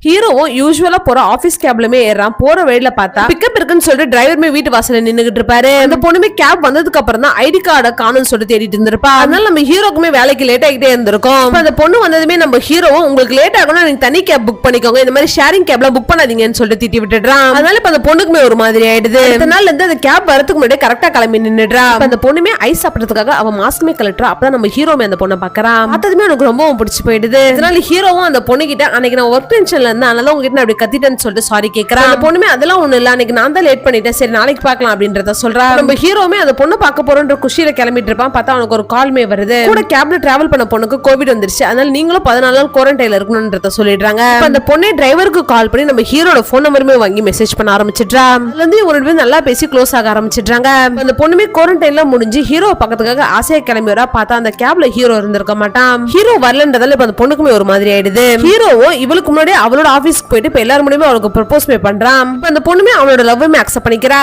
ஹீரோவும் யூசுவலா போற ஆபீஸ் கேப்லமே ஏறான். போற வழியில பார்த்தா பிக்கப் இருக்குன்னு சொல்லிட்டு டிரைவருமே வீட்டு வாசல்ல நின்னுகிட்டு இருப்பாரு. அந்த பொண்ணுமே கேப் வந்ததுக்கு அப்புறம் தான் ஐடி கார்டை காணும்னு சொல்லிட்டு தேடிட்டு இருந்திருப்பா. அதனால நம்ம ஹீரோக்குமே வேலைக்கு லேட் ஆகிட்டே இருந்திருக்கும். அந்த பொண்ணு வந்ததுமே நம்ம ஹீரோவும் உங்களுக்கு லேட் ஆகணும் நீங்க தனி கேப் புக் பண்ணிக்கோங்க, இந்த மாதிரி ஷேரிங் கேப்ல புக் பண்ணாதீங்கன்னு சொல்லிட்டு திட்டி விட்டுறான். அதனால இப்ப அந்த பொண்ணுக்குமே ஒரு மாதிரி ஆயிடுது. அதனால இருந்து அந்த கேப் வரதுக்கு முன்னாடி கரெக்டா கிளம்பி நின்னுடுறா. அந்த பொண்ணுமே ஐஸ் சாப்பிடறதுக்காக அவன் மாஸ்க்குமே கலட்டுறா. அப்பதான் நம்ம ஹீரோமே அந்த பொண்ணை பாக்குறான். பார்த்ததுமே எனக்கு ரொம்ப பிடிச்சு போயிடுது. அதனால ஹீரோவும் அந்த பொண்ணு கிட்ட அன்னைக்கு நான் ஒர்க் டென்ஷன்ல அதனால உங்ககிட்ட அப்படி கத்திட்டேன்னு சொல்லிட்டு சாரி கேக்குறான். அந்த பொண்ணுமே அதெல்லாம் ஒண்ணு இல்ல, அன்னைக்கு நான் தான் லேட் பண்ணிட்டேன், சரி நாளைக்கு பார்க்கலாம் அப்படின்றத சொல்றா. நம்ம ஹீரோமே அந்த பொண்ணு பார்க்க போறோன்ற குஷியில கிளம்பிட்டு இருப்பான். பார்த்தா அவனுக்கு ஒரு கால்மே வருது. கூட கேப்ல டிராவல் பண்ண பொண்ணுக்கு கோவிட் வந்துருச்சு, அதனால நீங்களும் 14 நாள் குவாரண்டைன்ல இருக்கணும்ன்றத சொல்லிடுறாங்க. அந்த பொண்ணே டிரைவருக்கு கால் பண்ணி நம்ம ஹீரோட போன் நம்பருமே வாங்கி மெசேஜ் பண்ண ஆரம்பிச்சிடுறா. அதுல இருந்து ஒரு நல்லா பேசி க்ளோஸ் ஆக ஆரம்பிச்சிடுறாங்க. அந்த பொண்ணுமே குவாரண்டைன்ல முடிஞ்சு ஹீரோ பக்கத்துக்காக ஆசையா கிளம்பி வரா. பார்த்தா அந்த கேப்ல ஹீரோ இருந்திருக்க மாட்டான். ஹீரோ வரலன்றதால இப்ப அந்த பொண்ணுக்குமே ஒரு மாதிரி ஆயிடுது. ஹீரோவும் இவளுக்கு முன்னாடி அவளோட ஆபீஸ்க்கு போயிட்டு இப்ப எல்லாரும் மூலமா அவளுக்கு ப்ரொபோஸ் பண்றான். அந்த பொண்ணுமே அவளோட லவ்வுமே அக்செப்ட் பண்ணிக்கிறா.